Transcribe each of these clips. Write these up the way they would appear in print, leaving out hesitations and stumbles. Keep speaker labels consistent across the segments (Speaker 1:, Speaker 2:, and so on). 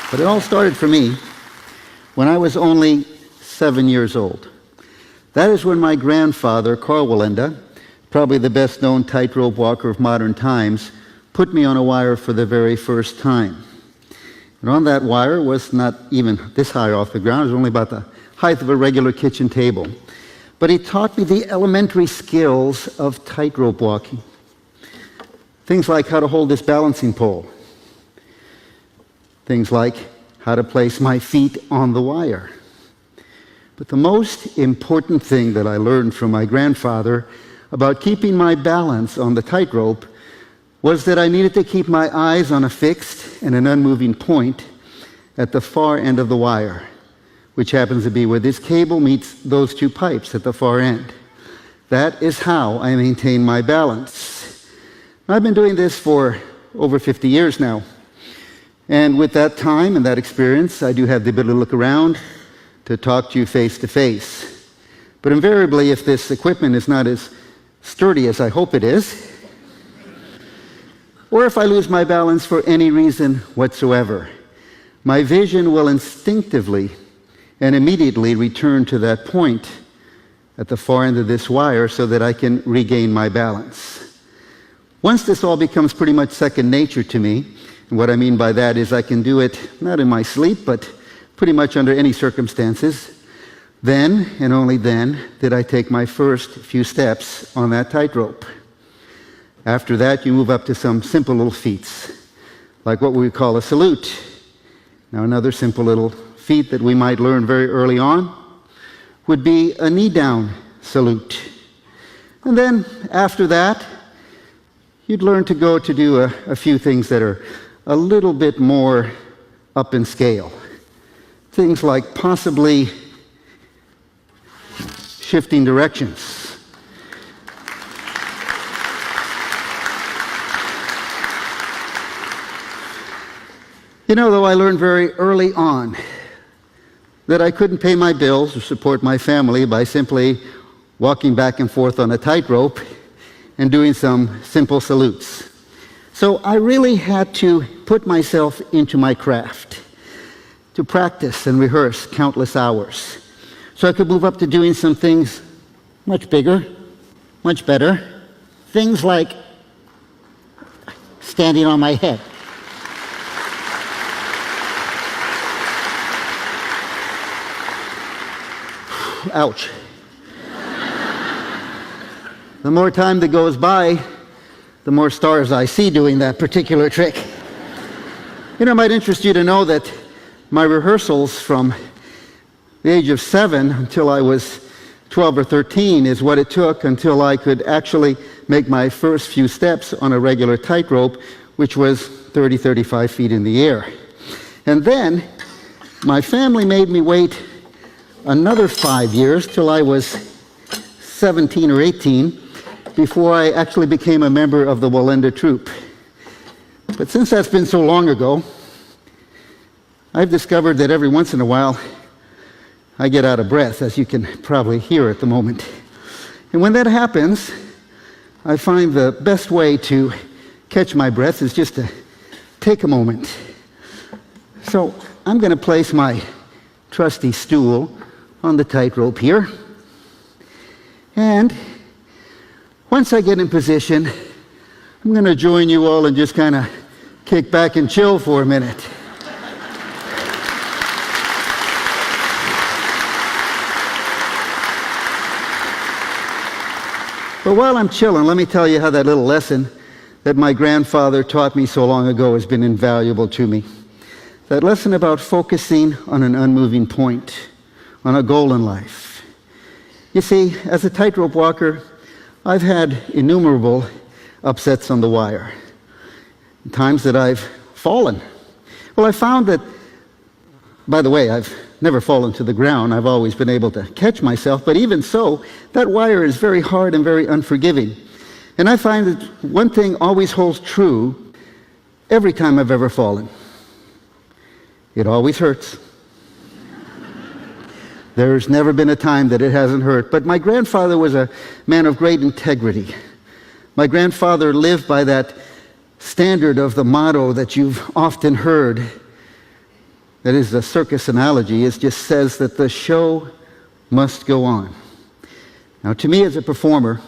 Speaker 1: But it all started for me when I was only 7 years old. That is when my grandfather, Carl Wallenda, probably the best known tightrope walker of modern times, put me on a wire for the very first time. And on that wire was not even this high off the ground, it was only about the height of a regular kitchen table. But he taught me the elementary skills of tightrope walking. Things like how to hold this balancing pole. Things like how to place my feet on the wire. But the most important thing that I learned from my grandfather about keeping my balance on the tightrope was that I needed to keep my eyes on a fixed and an unmoving point at the far end of the wire, which happens to be where this cable meets those two pipes at the far end. That is how I maintain my balance. I've been doing this for over 50 years now. And with that time and that experience, I do have the ability to look around, to talk to you face to face. But invariably, if this equipment is not as sturdy as I hope it is, or if I lose my balance for any reason whatsoever, my vision will instinctively and immediately return to that point at the far end of this wire so that I can regain my balance. Once this all becomes pretty much second nature to me, and what I mean by that is I can do it not in my sleep, but pretty much under any circumstances, then and only then did I take my first few steps on that tightrope. After that, you move up to some simple little feats, like what we call a salute. Now, another simple little feat that we might learn very early on would be a knee-down salute. And then, after that, you'd learn to go to do a few things that are a little bit more up in scale. Things like possibly shifting directions. You know, though, I learned very early on that I couldn't pay my bills or support my family by simply walking back and forth on a tightrope and doing some simple salutes. So I really had to put myself into my craft, to practice and rehearse countless hours, so I could move up to doing some things much bigger, much better, things like standing on my head. Ouch. The more time that goes by, the more stars I see doing that particular trick. You know, it might interest you to know that my rehearsals from the age of 7 until I was 12 or 13 is what it took until I could actually make my first few steps on a regular tightrope, which was 30, 35 feet in the air. And then my family made me wait another 5 years till I was 17 or 18 before I actually became a member of the Wallenda troupe. But since that's been so long ago, I've discovered that every once in a while I get out of breath, as you can probably hear at the moment. And when that happens, I find the best way to catch my breath is just to take a moment. So I'm going to place my trusty stool on the tightrope here. And once I get in position, I'm going to join you all and just kind of kick back and chill for a minute. But while I'm chilling, let me tell you how that little lesson that my grandfather taught me so long ago has been invaluable to me. That lesson about focusing on an unmoving point, on a goal in life. You see, as a tightrope walker, I've had innumerable upsets on the wire, times that I've fallen. Well, I found that, by the way, I've never fallen to the ground. I've always been able to catch myself, but even so, that wire is very hard and very unforgiving. And I find that one thing always holds true every time I've ever fallen. It always hurts. There's never been a time that it hasn't hurt. But my grandfather was a man of great integrity. My grandfather lived by that standard of the motto that you've often heard. that is a circus analogy, it just says that the show must go on. Now, to me as a performer,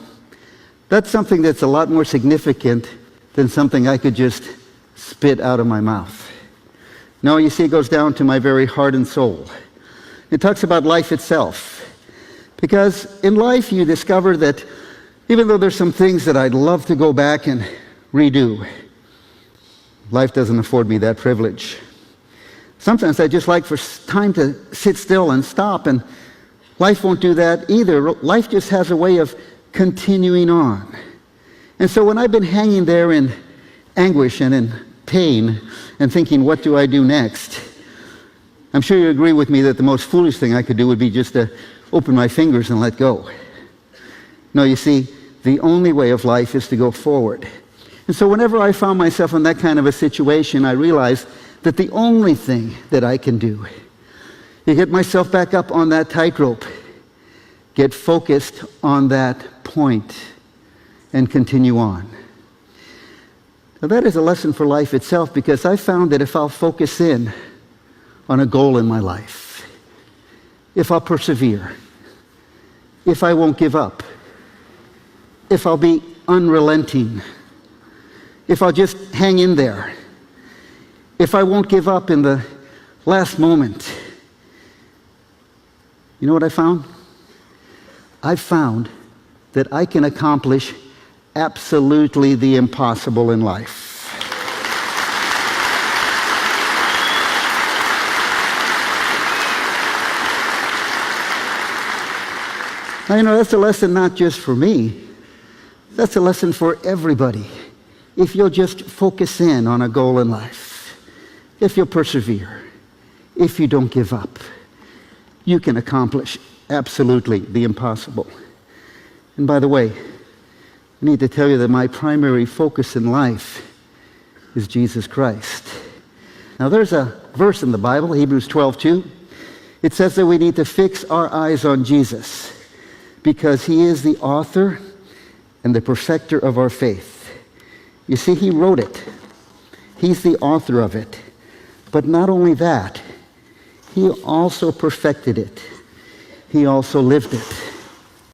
Speaker 1: that's something that's a lot more significant than something I could just spit out of my mouth. No, you see, it goes down to my very heart and soul. It talks about life itself. Because in life you discover that even though there's some things that I'd love to go back and redo, life doesn't afford me that privilege. Sometimes I just like for time to sit still and stop, and life won't do that either. Life just has a way of continuing on. And so when I've been hanging there in anguish and in pain and thinking, what do I do next? I'm sure you agree with me that the most foolish thing I could do would be just to open my fingers and let go. No, you see, the only way of life is to go forward. And so whenever I found myself in that kind of a situation, I realized that the only thing that I can do is get myself back up on that tightrope, get focused on that point, and continue on. Now that is a lesson for life itself, because I found that if I'll focus in on a goal in my life, if I'll persevere, if I won't give up, if I'll be unrelenting, if I'll just hang in there, if I won't give up in the last moment, you know what I found? I found that I can accomplish absolutely the impossible in life. Now, you know, that's a lesson not just for me. That's a lesson for everybody. If you'll just focus in on a goal in life, if you'll persevere, if you don't give up, you can accomplish absolutely the impossible. And by the way, I need to tell you that my primary focus in life is Jesus Christ. Now, there's a verse in the Bible, Hebrews 12:2. It says that we need to fix our eyes on Jesus, because he is the author and the perfecter of our faith. You see, he wrote it. He's the author of it. But not only that, he also perfected it. He also lived it.